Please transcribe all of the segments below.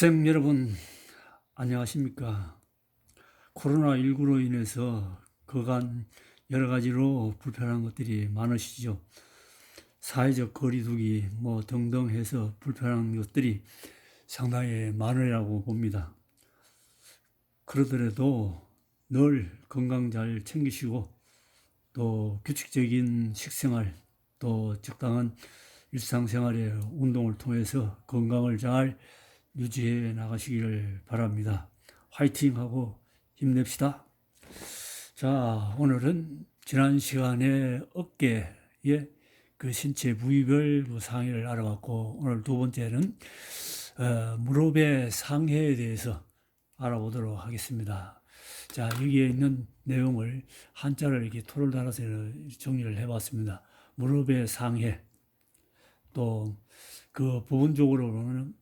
학생 여러분, 안녕하십니까? 코로나19로 인해서 그간 여러 가지로 불편한 것들이 많으시죠. 사회적 거리두기 등등 해서 불편한 것들이 상당히 많으라고 봅니다. 그러더라도 늘 건강 잘 챙기시고 또 규칙적인 식생활 또 적당한 일상생활의 운동을 통해서 건강을 잘 유지해 나가시기를 바랍니다. 화이팅하고 힘냅시다. 자, 오늘은 지난 시간에 어깨의 그 신체 부위별 그 상해를 알아봤고, 오늘 두 번째는 무릎의 상해에 대해서 알아보도록 하겠습니다. 자, 여기에 있는 내용을 한자를 이렇게 토를 달아서 정리를 해봤습니다. 무릎의 상해, 또 그 부분적으로는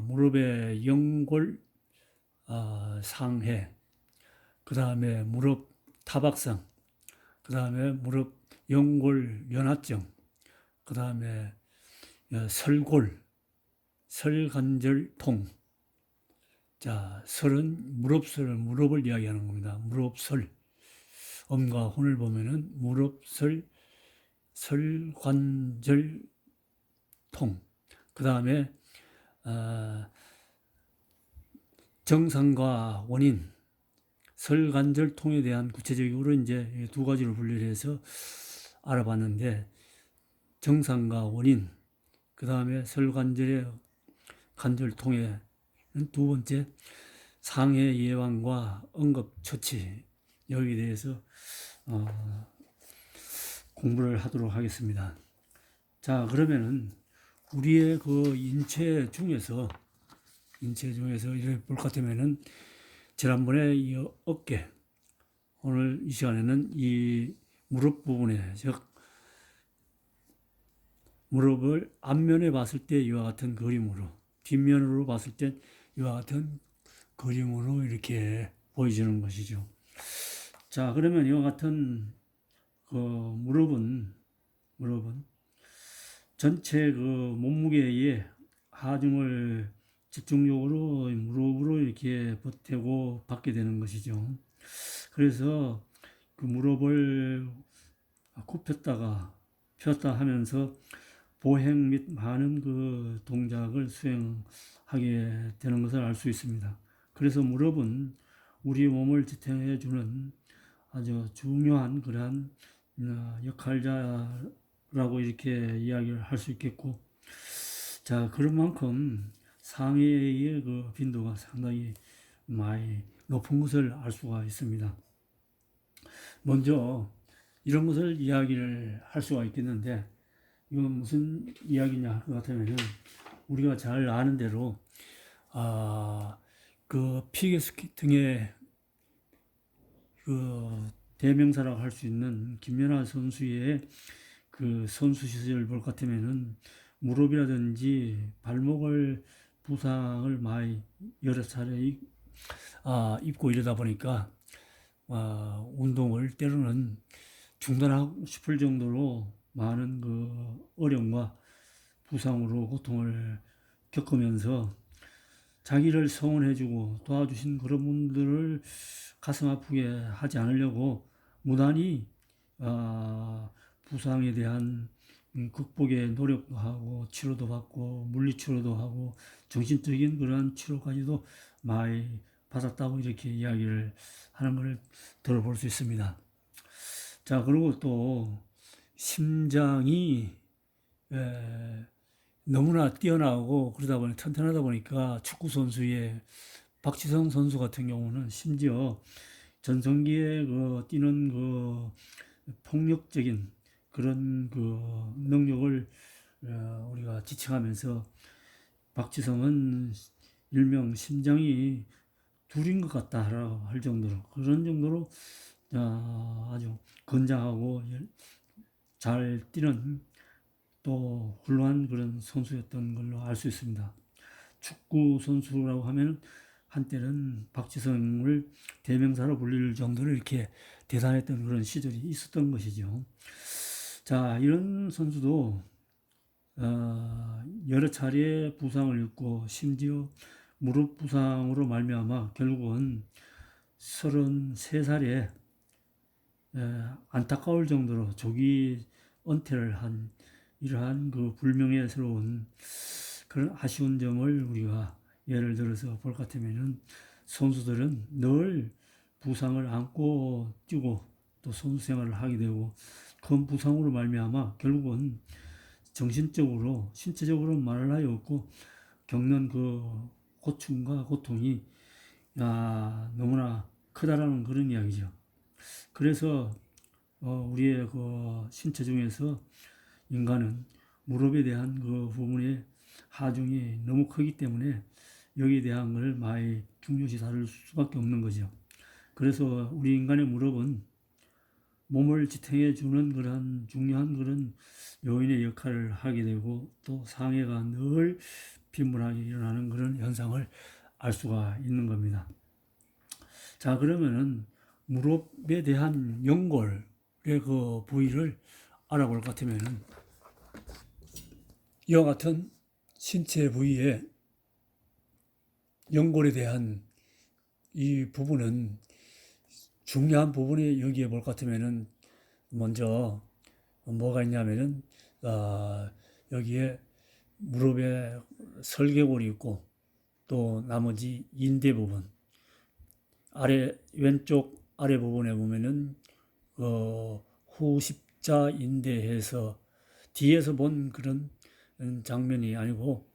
무릎의 연골 상해, 그 다음에 무릎 타박상, 그 다음에 무릎 연골 연화증, 그 다음에 설골, 설관절통. 자, 설은 무릎을 이야기하는 겁니다. 무릎설. 엄과 혼을 보면은 무릎설, 설관절통. 그 다음에 정상과 원인, 설관절통에 대한 구체적으로 이제 두 가지로 분류를 해서 알아봤는데, 정상과 원인, 그 다음에 설관절의 관절통의 두 번째, 상해 예방과 응급처치, 여기에 대해서 공부를 하도록 하겠습니다. 자, 그러면은 우리의 그 인체 중에서 이렇게 볼 것 같으면은 지난번에 이 어깨, 오늘 이 시간에는 이 무릎 부분에, 즉 무릎을 앞면에 봤을 때 이와 같은 그림으로, 뒷면으로 봤을 때 이와 같은 그림으로 이렇게 보여지는 것이죠. 자, 그러면 이와 같은 그 무릎은 전체 그 몸무게의 하중을 집중적으로 무릎으로 이렇게 보태고 받게 되는 것이죠. 그래서 그 무릎을 굽혔다가 폈다 하면서 보행 및 많은 그 동작을 수행하게 되는 것을 알 수 있습니다. 그래서 무릎은 우리 몸을 지탱해 주는 아주 중요한 그러한 역할자라고 이렇게 이야기를 할 수 있겠고, 자, 그런 만큼 상해의 그 빈도가 상당히 많이 높은 것을 알 수가 있습니다. 먼저 이런 것을 이야기를 할 수가 있겠는데, 이건 무슨 이야기냐 할 것 같으면은, 우리가 잘 아는 대로 그 피겨스케이팅 등의 그 대명사라고 할 수 있는 김연아 선수의 그 선수 시절을 볼 것 같으면은 무릎이라든지 발목을 부상을 많이 여러 차례 입고 이러다 보니까 운동을 때로는 중단하고 싶을 정도로 많은 그 어려움과 부상으로 고통을 겪으면서 자기를 성원해주고 도와주신 그런 분들을 가슴 아프게 하지 않으려고 무단히 부상에 대한 극복에 노력도 하고 치료도 받고 물리치료도 하고 정신적인 그런 치료까지도 많이 받았다고 이렇게 이야기를 하는 걸 들어볼 수 있습니다. 자, 그리고 또 심장이 너무나 뛰어나고 그러다 보니 튼튼하다 보니까 축구 선수의 박지성 선수 같은 경우는 심지어 전성기에 그 뛰는 그 폭력적인 그런 그 능력을 우리가 지칭하면서 박지성은 일명 심장이 둘인 것 같다라고 할 정도로, 그런 정도로 아주 건장하고 잘 뛰는 또 훌륭한 그런 선수였던 걸로 알 수 있습니다. 축구 선수라고 하면 한때는 박지성을 대명사로 불릴 정도로 이렇게 대단했던 그런 시절이 있었던 것이죠. 자, 이런 선수도 여러 차례 부상을 입고 심지어 무릎 부상으로 말미암아 결국은 33살에 안타까울 정도로 조기 은퇴를 한 이러한 그 불명예스러운 그런 아쉬운 점을 우리가 예를 들어서 볼 것 같으면은 선수들은 늘 부상을 안고 뛰고 또 선수 생활을 하게 되고 큰 부상으로 말미암아 결국은 정신적으로 신체적으로 말할 나위 없고 겪는 그 고충과 고통이 너무나 크다라는 그런 이야기죠. 그래서 우리의 그 신체 중에서 인간은 무릎에 대한 그 부분의 하중이 너무 크기 때문에 여기에 대한 걸 많이 중요시 다룰 수밖에 없는 거죠. 그래서 우리 인간의 무릎은 몸을 지탱해 주는 그런 중요한 그런 요인의 역할을 하게 되고 또 상해가 늘 빈번하게 일어나는 그런 현상을 알 수가 있는 겁니다. 자, 그러면은 무릎에 대한 연골의 그 부위를 알아볼 것 같으면은 이와 같은 신체 부위의 연골에 대한 이 부분은 중요한 부분이 여기에 볼 것 같으면은 먼저 뭐가 있냐면은 여기에 무릎에 설계골이 있고 또 나머지 인대 부분 아래 왼쪽 아래 부분에 보면은 후십자 인대에서 뒤에서 본 그런 장면이 아니고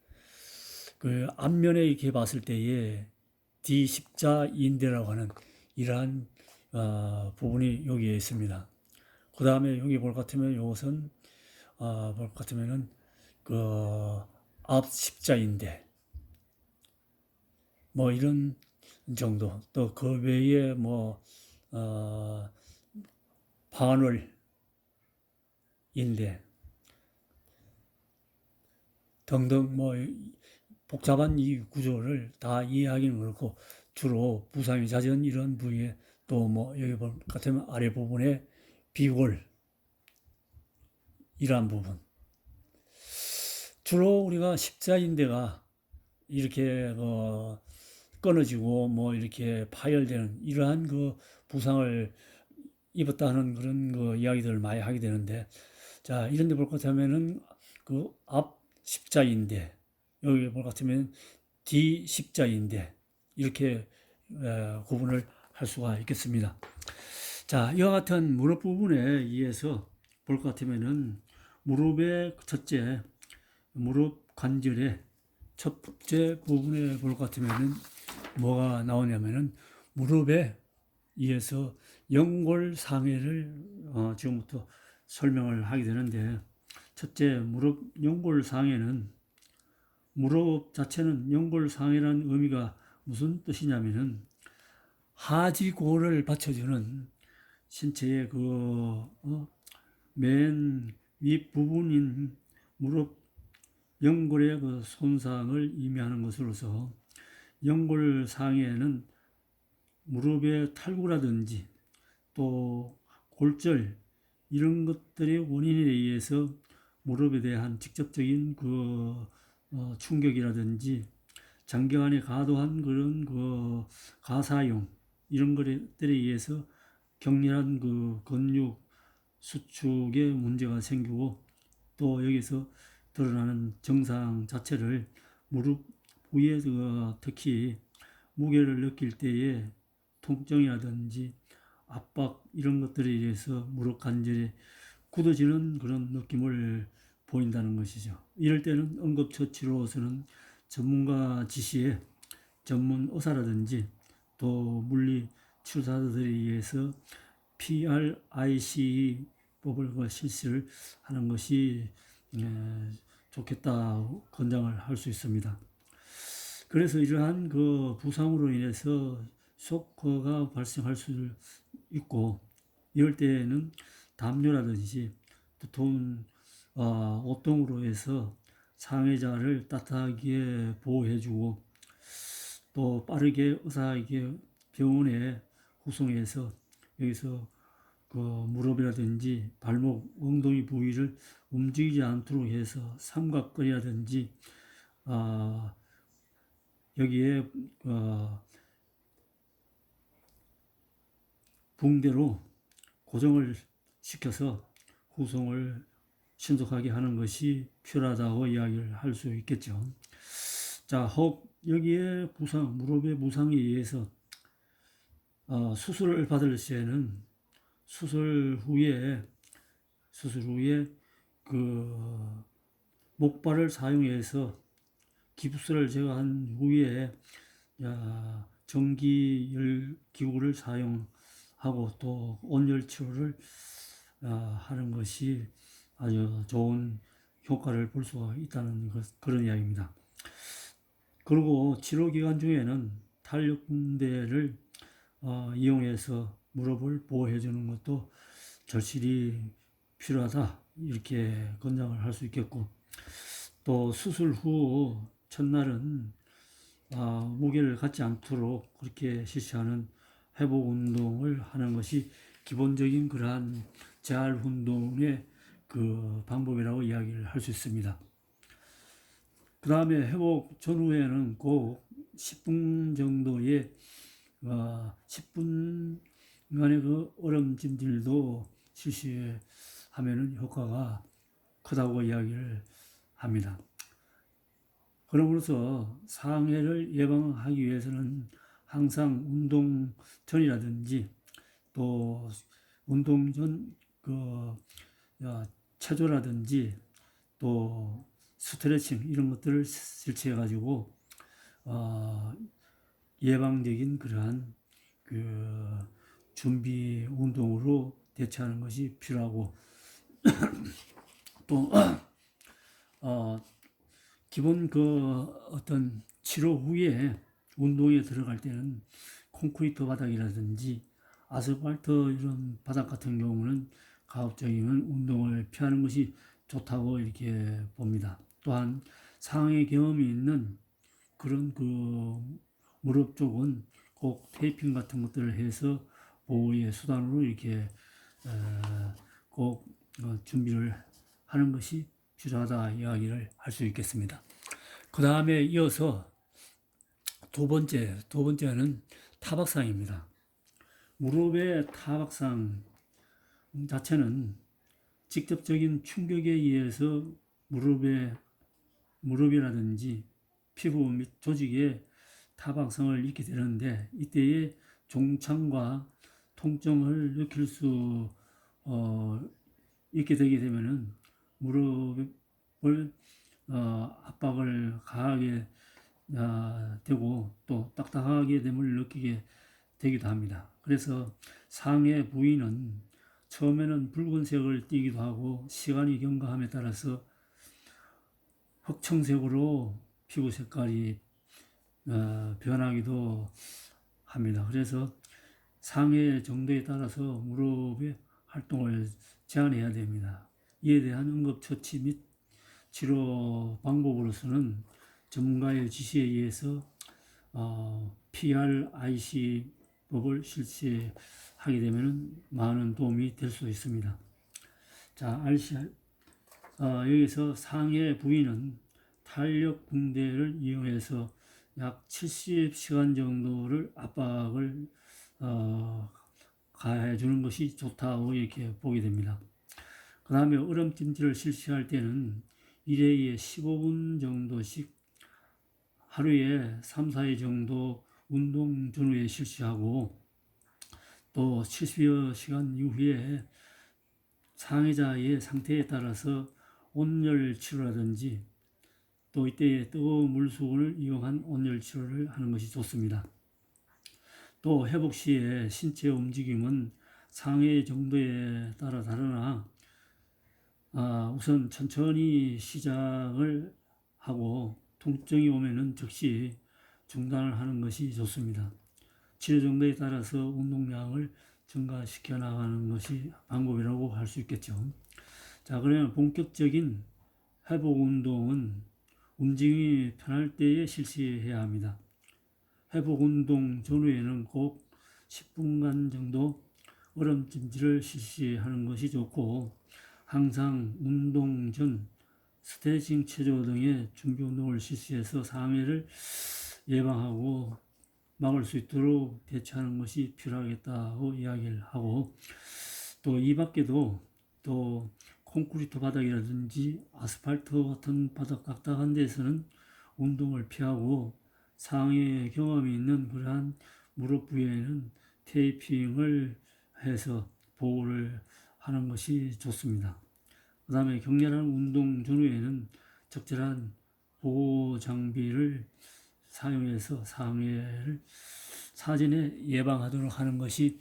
그 앞면에 이렇게 봤을 때에 뒤십자 인대라고 하는 이러한 부분이 여기에 있습니다. 그 다음에 여기 볼 것 같으면 이것은 볼 것 같으면은 그 앞십자인대 뭐 이런 정도 또 그 외에 뭐 반월인대 등등 뭐 복잡한 이 구조를 다 이해하기는 그렇고 주로 부상이 잦은 이런 부위에 또 뭐 여기 볼 것 같으면 아래 부분에 비골 이러한 부분 주로 우리가 십자인대가 이렇게 끊어지고 뭐 이렇게 파열되는 이러한 그 부상을 입었다 하는 그런 그 이야기들을 많이 하게 되는데 자 이런 데 볼 것 같으면은 그 앞 십자인대 여기 볼 것 같으면 뒤 십자인대 이렇게 구분을 할 수가 있겠습니다. 자 이와 같은 무릎 부분에 의해서 볼 것 같으면은 무릎의 첫째 무릎 관절의 첫 번째 부분에 볼 것 같으면은 뭐가 나오냐면은 무릎에 의해서 연골상해를 지금부터 설명을 하게 되는데 첫째 무릎 연골상해는 무릎 자체는 연골상해라는 의미가 무슨 뜻이냐면은 하지골을 받쳐주는 신체의 맨 윗부분인 무릎 연골의 그 손상을 의미하는 것으로서 연골상해는 무릎의 탈구라든지 또 골절 이런 것들의 원인에 의해서 무릎에 대한 직접적인 충격이라든지 장기간에 과도한 그런 가사용 이런 것들에 의해서 격렬한 근육 수축에 문제가 생기고 또 여기서 드러나는 증상 자체를 무릎 부위에서 특히 무게를 느낄 때에 통증이라든지 압박 이런 것들에 의해서 무릎 관절이 굳어지는 그런 느낌을 보인다는 것이죠. 이럴 때는 응급처치로서는 전문가 지시에 전문 의사라든지 또 물리 치료사들에 의해서 PRICE 법을 실시를 하는 것이 좋겠다 권장을 할 수 있습니다. 그래서 이러한 부상으로 인해서 쇼크가 발생할 수 있고 이럴 때에는 담요라든지 두터운 옷등으로 해서 상해자를 따뜻하게 보호해주고 또 빠르게 의사에게 병원에 후송해서 여기서 무릎이라든지 발목, 엉덩이 부위를 움직이지 않도록 해서 삼각근이라든지 여기에 붕대로 고정을 시켜서 후송을 신속하게 하는 것이 필요하다고 이야기를 할 수 있겠죠. 자, 혹 여기에 무릎의 부상에 의해서 수술을 받을 시에는 수술 후에 그 목발을 사용해서 기부스를 제거한 후에 전기열 기구를 사용하고 또 온열 치료를 하는 것이 아주 좋은 효과를 볼 수가 있다는 그런 이야기입니다. 그리고 치료 기간 중에는 탄력 붕대를 이용해서 무릎을 보호해 주는 것도 절실히 필요하다, 이렇게 권장을 할 수 있겠고, 또 수술 후 첫날은 무게를 갖지 않도록 그렇게 실시하는 회복 운동을 하는 것이 기본적인 그러한 재활 운동의 그 방법이라고 이야기를 할 수 있습니다. 그 다음에 회복 전후에는 꼭 10분 정도의 10분간의 그 얼음찜질도 실시하면은 효과가 크다고 이야기를 합니다. 그러므로서 상해를 예방하기 위해서는 항상 운동 전이라든지 또 운동 전 체조라든지 또 스트레칭 이런 것들을 실시해 가지고 예방적인 그러한 그 준비 운동으로 대처하는 것이 필요하고, 또 기본 그 어떤 치료 후에 운동에 들어갈 때는 콘크리트 바닥이라든지 아스팔트 이런 바닥 같은 경우는 가급적이면 운동을 피하는 것이 좋다고 이렇게 봅니다. 또한 상해 경험이 있는 그런 그 무릎 쪽은 꼭 테이핑 같은 것들을 해서 보호의 수단으로 이렇게 꼭 준비를 하는 것이 필요하다 이야기를 할 수 있겠습니다. 그 다음에 이어서 두 번째는 타박상입니다. 무릎의 타박상 자체는 직접적인 충격에 의해서 무릎이라든지 피부 및 조직에 타박상을 입게 되는데, 이때에 종창과 통증을 느낄 수 있게 되게 되면은 무릎을 압박을 강하게 되고 또 딱딱하게 됨을 느끼게 되기도 합니다. 그래서 상해 부위는 처음에는 붉은색을 띠기도 하고 시간이 경과함에 따라서 흑청색으로 피부 색깔이 변하기도 합니다. 그래서 상해 정도에 따라서 무릎의 활동을 제한해야 됩니다. 이에 대한 응급처치 및 치료 방법으로서는 전문가의 지시에 의해서 PRIC 법을 실시하게 되면 많은 도움이 될 수 있습니다. 자, 여기서 상해 부위는 탄력 붕대를 이용해서 약 70시간 정도를 압박을 가해 주는 것이 좋다고 이렇게 보게 됩니다. 그 다음에 얼음찜질을 실시할 때는 1회에 15분 정도씩 하루에 3, 4회 정도 운동 전후에 실시하고, 또 70여 시간 이후에 상해자의 상태에 따라서 온열 치료라든지 또 이때에 뜨거운 물수건을 이용한 온열 치료를 하는 것이 좋습니다. 또 회복 시에 신체 움직임은 상해 정도에 따라 다르나 우선 천천히 시작을 하고 통증이 오면은 즉시 중단을 하는 것이 좋습니다. 치료 정도에 따라서 운동량을 증가시켜 나가는 것이 방법이라고 할 수 있겠죠. 자, 그러면 본격적인 회복 운동은 움직임이 편할 때에 실시해야 합니다. 회복 운동 전후에는 꼭 10분간 정도 얼음찜질을 실시하는 것이 좋고, 항상 운동 전 스트레칭, 체조 등의 준비 운동을 실시해서 상해를 예방하고 막을 수 있도록 대처하는 것이 필요하겠다고 이야기를 하고, 또 이 밖에도 또 콘크리트 바닥이라든지 아스팔트 같은 바닥 딱딱한 데서는 운동을 피하고, 상해 경험이 있는 그러한 무릎 부위에는 테이핑을 해서 보호를 하는 것이 좋습니다. 그 다음에 격렬한 운동 전후에는 적절한 보호 장비를 사용해서 상해를 사전에 예방하도록 하는 것이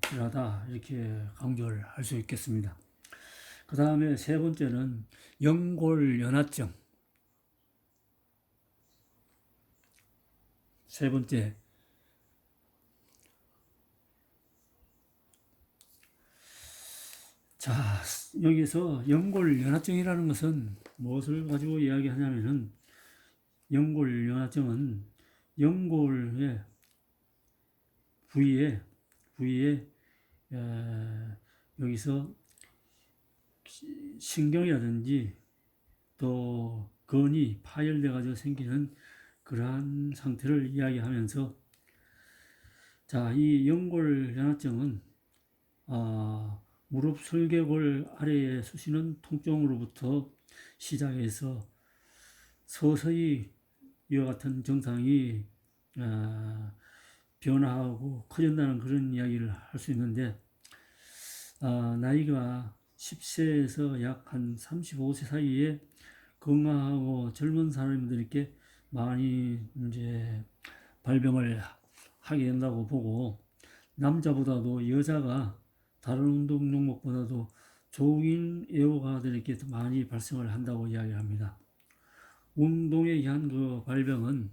필요하다, 이렇게 강조를 할 수 있겠습니다. 그 다음에 세 번째는 연골연화증. 세 번째, 자, 여기서 연골연화증이라는 것은 무엇을 가지고 이야기하냐면은, 연골연화증은 연골의 부위에 여기서 신경이라든지 또 근이 파열돼 가지고 생기는 그러한 상태를 이야기하면서, 자, 이 연골연화증은 무릎 설계골 아래에 쑤시는 통증으로부터 시작해서 서서히 이와 같은 증상이 변화하고 커진다는 그런 이야기를 할 수 있는데, 나이가 10세에서 약 한 35세 사이에 건강하고 젊은 사람들에게 많이 이제 발병을 하게 된다고 보고, 남자보다도 여자가 다른 운동 종목보다도 조깅 애호가들에게 더 많이 발생을 한다고 이야기합니다. 운동에 의한 그 발병은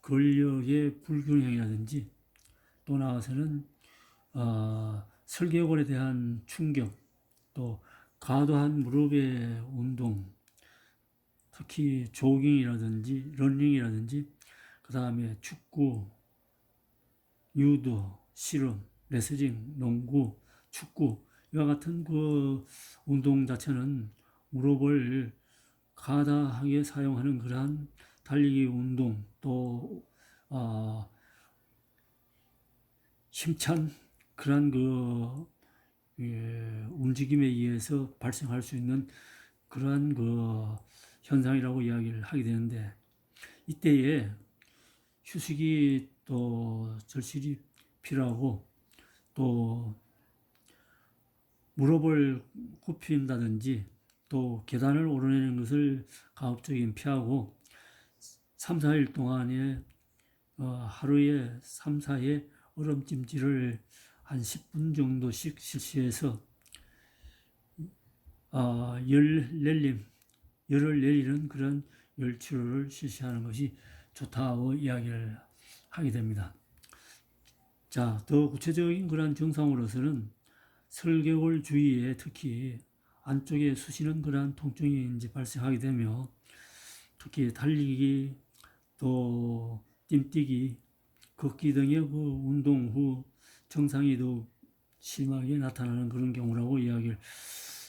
근력의 불균형이라든지, 또 나아가서는 설계골에 대한 충격, 또 과도한 무릎의 운동, 특히 조깅이라든지 러닝이라든지, 그 다음에 축구, 유도, 씨름, 레슬링, 농구, 축구, 이와 같은 그 운동 자체는 무릎을 과다하게 사용하는 그러한 달리기 운동, 또 힘찬 그러한 움직임에 의해서 발생할 수 있는 그러한 현상이라고 이야기를 하게 되는데, 이때에 휴식이 또 절실히 필요하고, 또 무릎을 굽힌다든지 또 계단을 오르내리는 것을 가급적이면 피하고, 3, 4일 동안에 하루에 3, 4회 얼음찜질을 한 10분 정도씩 실시해서 열을 내리는 그런 열치료를 실시하는 것이 좋다고 이야기를 하게 됩니다. 자, 더 구체적인 그런 증상으로서는 설계골 주위에 특히 안쪽에 쑤시는 그러한 통증이 이제 발생하게 되며, 특히 달리기, 또 뛰기, 걷기 등의 그 운동 후 증상이 더 심하게 나타나는 그런 경우라고 이야기를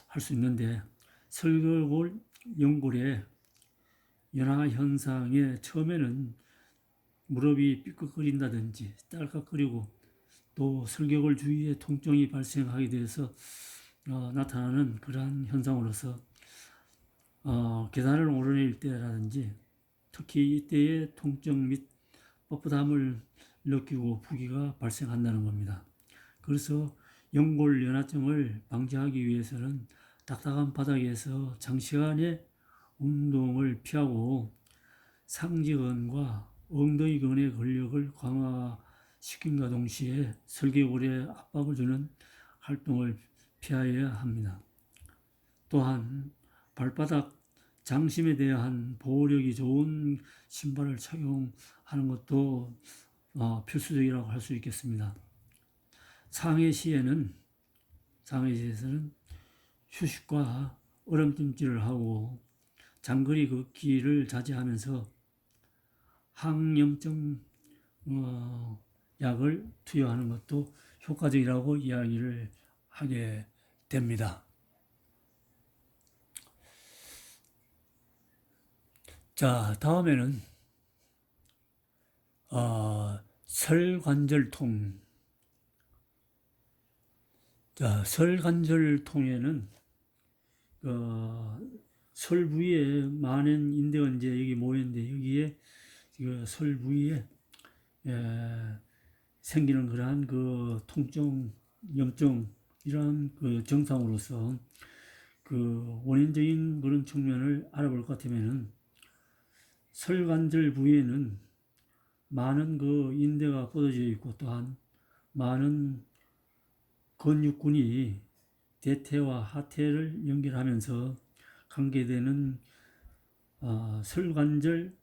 할 수 있는데, 설계골 연골의 연화 현상에 처음에는 무릎이 삐걱거린다든지 딸깍거리고, 또 설계골 주위에 통증이 발생하게 돼서 나타나는 그러한 현상으로서 계단을 오르내릴 때라든지, 특히 이때의 통증 및 뻣뻣함을 느끼고 부기가 발생한다는 겁니다. 그래서 연골연화증을 방지하기 위해서는 딱딱한 바닥에서 장시간의 운동을 피하고, 상지근과 엉덩이근의 근력을 강화시킴과 동시에 설계골에 압박을 주는 활동을 피하여야 합니다. 또한 발바닥 장심에 대한 보호력이 좋은 신발을 착용하는 것도 필수적이라고 할 수 있겠습니다. 상해 시에서는 휴식과 얼음찜질을 하고 장거리 걷기를 자제하면서 항염증 약을 투여하는 것도 효과적이라고 이야기를 하게 됩니다. 자, 다음에는 설관절통. 자, 설관절통에는 설 부위에 많은 인대가 이제 여기 모였는데 여기에 설 부위에 생기는 그러한 그 통증, 염증 이러한 그 증상으로서 그 원인적인 그런 측면을 알아볼 것 같으면은 설관절 부위에는 많은 그 인대가 뻗어져 있고 또한 많은 근육군이 대퇴와 하퇴를 연결하면서 관계되는 설관절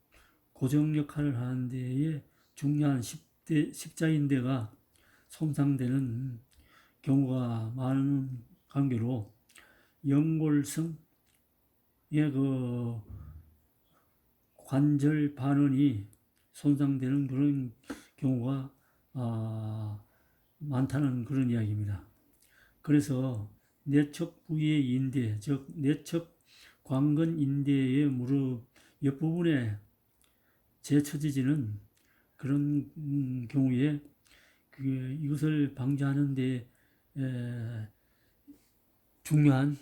고정 역할을 하는 데에 중요한 십자인대가 손상되는 경우가 많은 관계로 연골성의 그 관절 반원이 손상되는 그런 경우가 많다는 그런 이야기입니다. 그래서 내측 부위의 인대, 즉 내측 관근 인대의 무릎 옆부분에 재쳐지는 그런 경우에 이것을 방지하는 데 중요한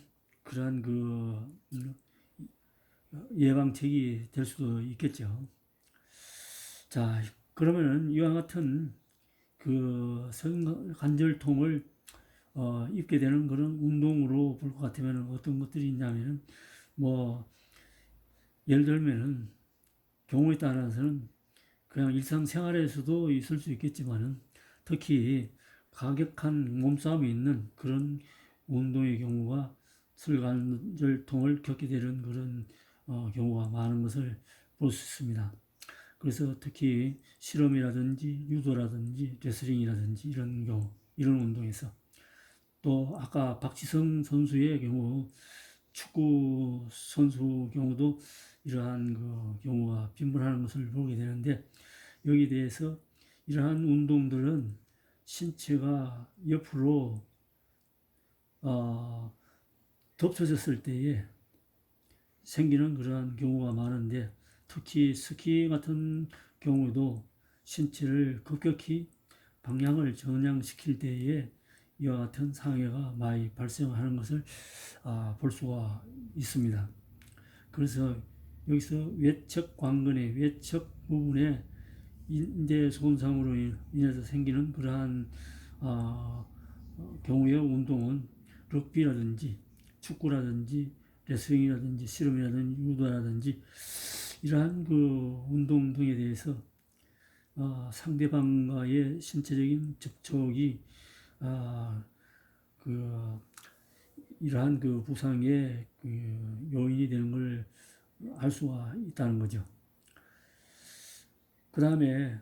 그러한 예방책이 될 수도 있겠죠. 자, 그러면은 이와 같은 그 관절통을 입게 되는 그런 운동으로 볼 것 같으면 어떤 것들이 있냐면은 뭐 예를 들면은 경우에 따라서는 그냥 일상생활에서도 있을 수 있겠지만은 특히 과격한 몸싸움이 있는 그런 운동의 경우가 설관절통을 겪게 되는 그런 경우가 많은 것을 볼 수 있습니다. 그래서 특히 실험이라든지 유도라든지 레슬링이라든지 이런 경우, 이런 운동에서 또 아까 박지성 선수의 경우 축구 선수 경우도 이러한 그 경우가 빈번하는 것을 보게 되는데 여기에 대해서 이러한 운동들은 신체가 옆으로 덮쳐졌을 때에 생기는 그러한 경우가 많은데 특히 스키 같은 경우도 신체를 급격히 방향을 전향시킬 때에 이와 같은 상해가 많이 발생하는 것을 볼 수가 있습니다. 그래서 여기서 외측 관근의 외측 부분에 인대 손상으로 인해서 생기는 그러한 경우의 운동은 럭비라든지 축구라든지 레슬링이라든지 씨름이라든지 유도라든지 이러한 그 운동 등에 대해서 상대방과의 신체적인 접촉이 이러한 그 부상의 그 요인이 되는 걸 알 수가 있다는 거죠. 그 다음에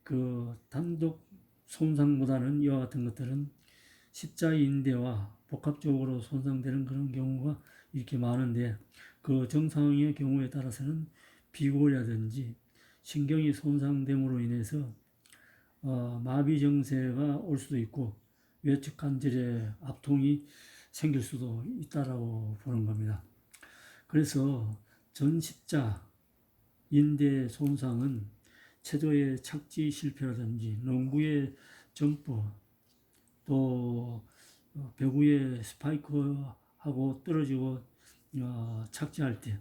그 단독 손상보다는 이와 같은 것들은 십자인대와 복합적으로 손상되는 그런 경우가 이렇게 많은데 그 정상의 경우에 따라서는 비골이라든지 신경이 손상됨으로 인해서 마비 증세가 올 수도 있고 외측 관절에 압통이 생길 수도 있다라고 보는 겁니다. 그래서 전십자 인대 손상은 체조의 착지 실패라든지 농구의 점프 또 배구의 스파이크하고 떨어지고 착지할 때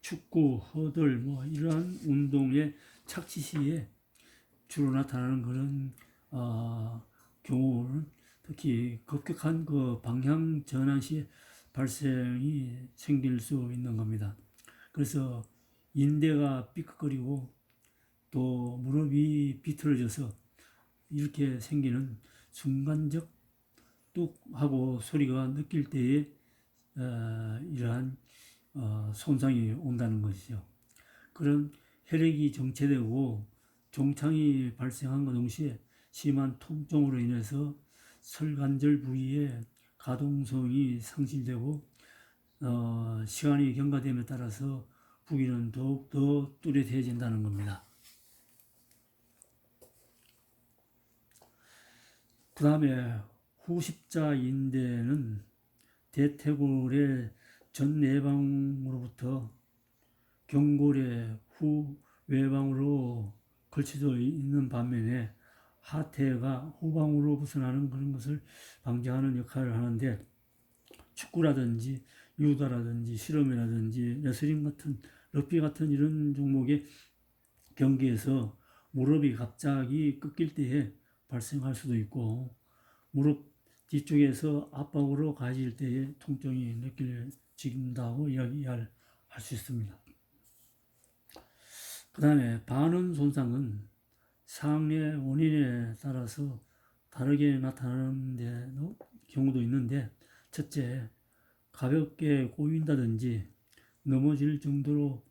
축구, 허들 뭐 이러한 운동의 착지 시에 주로 나타나는 그런 경우는 특히 급격한 그 방향 전환 시에 발생이 생길 수 있는 겁니다. 그래서 인대가 삐걱거리고 또 무릎이 비틀어져서 이렇게 생기는 순간적 뚝 하고 소리가 느낄 때에 이러한 손상이 온다는 것이죠. 그런 혈액이 정체되고 종창이 발생한과 동시에 심한 통증으로 인해서 설관절 부위의 가동성이 상실되고 시간이 경과됨에 따라서 부위는 더욱더 뚜렷해진다는 겁니다. 그 다음에 후십자 인대는 대퇴골의 전내방으로부터 경골의 후외방으로 걸쳐져 있는 반면에 하태가 후방으로 벗어나는 그런 것을 방지하는 역할을 하는데, 축구라든지 유도라든지 실험이라든지 레슬링 같은 럭비 같은 이런 종목의 경기에서 무릎이 갑자기 꺾일 때에 발생할 수도 있고, 무릎 뒤쪽에서 압박으로 가해질 때에 통증이 느껴진다고 이야기할 수 있습니다. 그 다음에 반응 손상은 상해 원인에 따라서 다르게 나타나는 경우도 있는데, 첫째, 가볍게 꼬인다든지 넘어질 정도로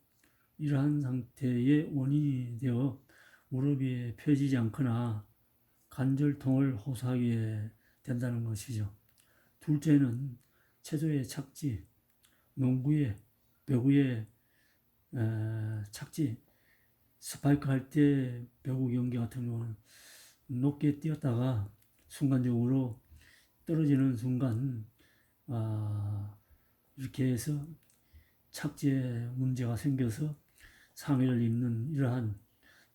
이러한 상태의 원인이 되어 무릎이 펴지지 않거나 관절통을 호소하게 된다는 것이죠. 둘째는 체조의 착지, 농구의 배구의 착지, 스파이크 할 때 배구 경기 같은 경우는 높게 뛰었다가 순간적으로 떨어지는 순간 이렇게 해서 착지에 문제가 생겨서 상해를 입는 이러한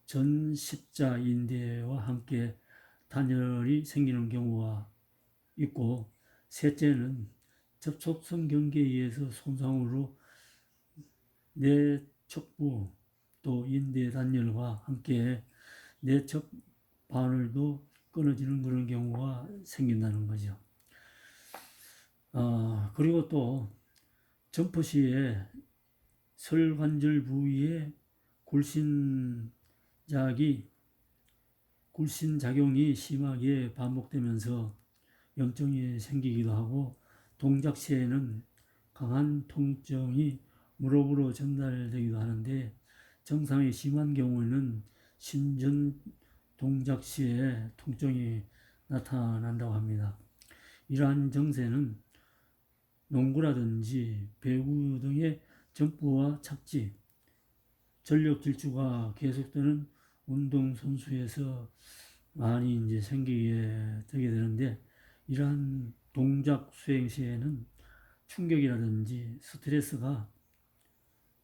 전십자 인대와 함께 단열이 생기는 경우가 있고, 셋째는 접촉성 경기에 의해서 손상으로 내척부 또 인대 단열과 함께 내척 바늘도 끊어지는 그런 경우가 생긴다는 거죠. 그리고 또 점프 시에 설관절 부위에 굴신작용이 심하게 반복되면서 염증이 생기기도 하고, 동작 시에는 강한 통증이 무릎으로 전달되기도 하는데, 증상이 심한 경우에는 심전 동작 시에 통증이 나타난다고 합니다. 이러한 증세는 농구라든지 배구 등의 점프와 착지, 전력 질주가 계속되는 운동선수에서 많이 이제 생기게 되게 되는데, 이러한 동작 수행 시에는 충격이라든지 스트레스가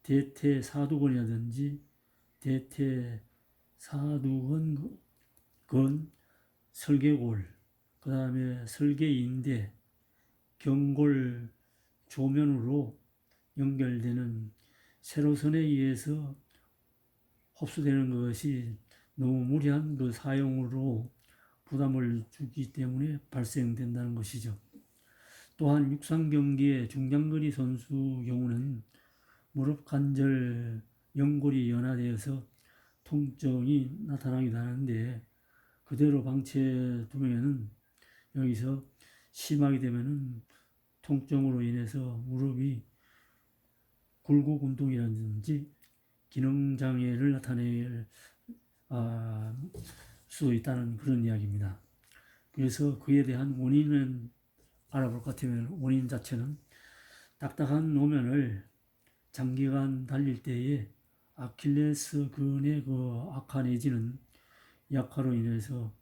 대퇴사두근이라든지 대퇴사두근, 설계골, 그 다음에 설계인대, 경골 조면으로 연결되는 세로선에 의해서 흡수되는 것이 너무 무리한 그 사용으로 부담을 주기 때문에 발생된다는 것이죠. 또한 육상 경기의 중장거리 선수 경우는 무릎 관절 연골이 연화되어서 통증이 나타나기도 하는데, 그대로 방치해두면 여기서 심하게 되면은 통증으로 인해서 무릎이 굴곡 운동이라든지 기능장애를 나타낼 수도 있다는 그런 이야기입니다. 그래서 그에 대한 원인은 알아볼 것 같으면, 원인 자체는 딱딱한 노면을 장기간 달릴 때에 아킬레스건의 그 악화 내지는 약화로 인해서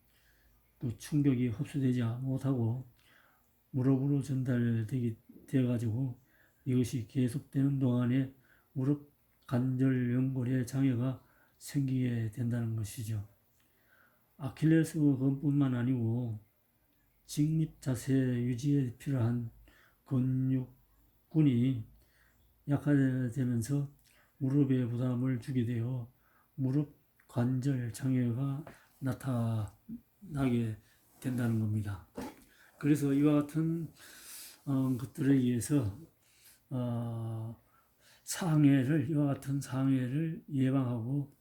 그 충격이 흡수되지 못하고 무릎으로 전달되게 되어가지고 이것이 계속되는 동안에 무릎 관절 연골의 장애가 생기게 된다는 것이죠. 아킬레스건뿐만 아니고 직립 자세 유지에 필요한 근육군이 약화되면서 무릎에 부담을 주게 되어 무릎 관절 장애가 나타나게 된다는 겁니다. 그래서 이와 같은 것들에 의해서 이와 같은 상해를 예방하고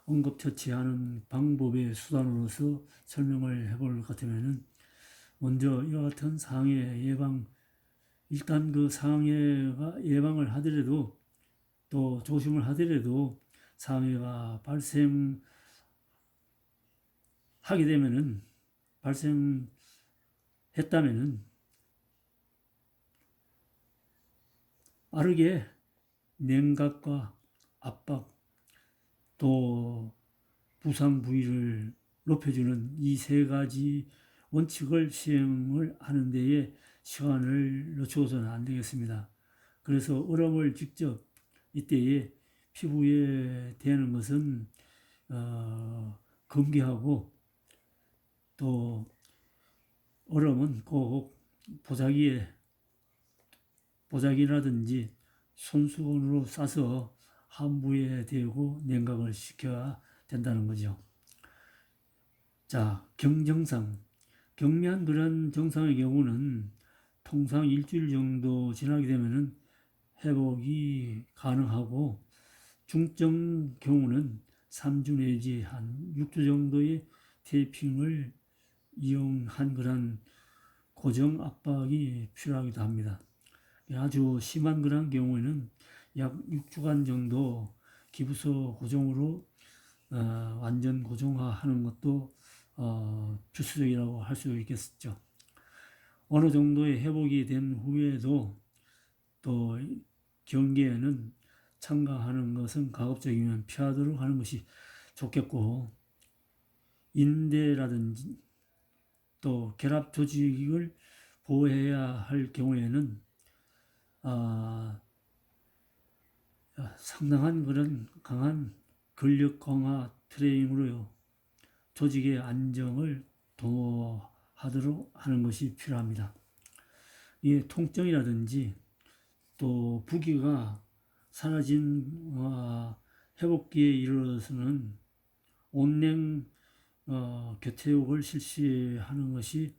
응급처치하는 방법의 수단으로서 설명을 해볼 것 같으면은, 먼저 이와 같은 상해 예방, 일단 그 상해가 예방을 하더라도 또 조심을 하더라도 상해가 발생하게 되면은, 발생했다면은 빠르게 냉각과 압박 또 부상 부위를 높여주는 이 세 가지 원칙을 시행을 하는 데에 시간을 늦춰서는 안 되겠습니다. 그래서 얼음을 직접 이때에 피부에 대는 것은 금기하고, 또 얼음은 꼭 보자기라든지 손수건으로 싸서 함부에 대고 냉각을 시켜야 된다는 거죠. 자, 경정상. 경미한 그런 정상의 경우는 통상 일주일 정도 지나게 되면은 회복이 가능하고, 중증 경우는 3주 내지 한 6주 정도의 테이핑을 이용한 그런 고정 압박이 필요하기도 합니다. 아주 심한 그런 경우에는 약 6주간 정도 기부서 고정으로 완전 고정화하는 것도 필수적이라고 할 수 있겠죠. 어느 정도의 회복이 된 후에도 또 경기에는 참가하는 것은 가급적이면 피하도록 하는 것이 좋겠고, 인대라든지 또 결합 조직을 보호해야 할 경우에는 상당한 그런 강한 근력 강화 트레이닝으로 조직의 안정을 도모하도록 하는 것이 필요합니다. 이 통증이라든지 또 부기가 사라진 회복기에 이르러서는 온냉 교태육을 실시하는 것이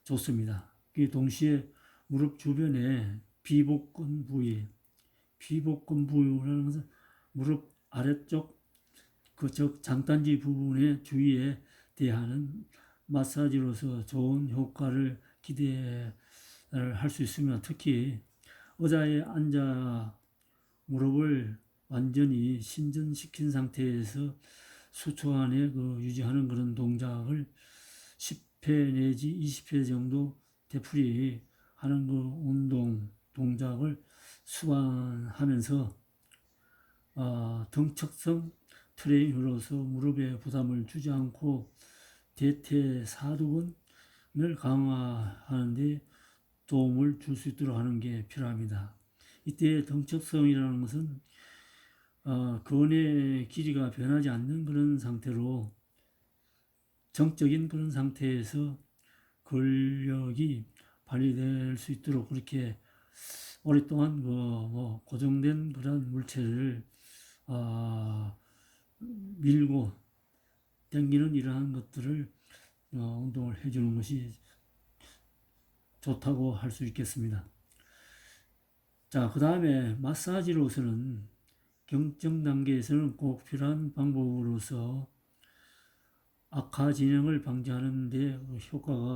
좋습니다. 동시에 무릎 주변에 비복근 부위라는 것은 무릎 아래쪽 즉 장단지 부분의 주위에 대하는 마사지로서 좋은 효과를 기대할 수 있으며, 특히 의자에 앉아 무릎을 완전히 신전시킨 상태에서 수초 안에 유지하는 그런 동작을 10회 내지 20회 정도 되풀이 하는 운동 동작을 수반하면서 등척성 트레이닝으로서 무릎에 부담을 주지 않고 대퇴사두근을 강화하는 데 도움을 줄 수 있도록 하는 게 필요합니다. 이때 등척성이라는 것은 근의 길이가 변하지 않는 그런 상태로 정적인 그런 상태에서 근력이 발휘될 수 있도록 그렇게 오랫동안 고정된 그런 물체를 밀고 당기는 이러한 것들을 운동을 해주는 것이 좋다고 할 수 있겠습니다. 자, 그 다음에 마사지로서는 경증 단계에서는 꼭 필요한 방법으로서 악화 진행을 방지하는 데 효과가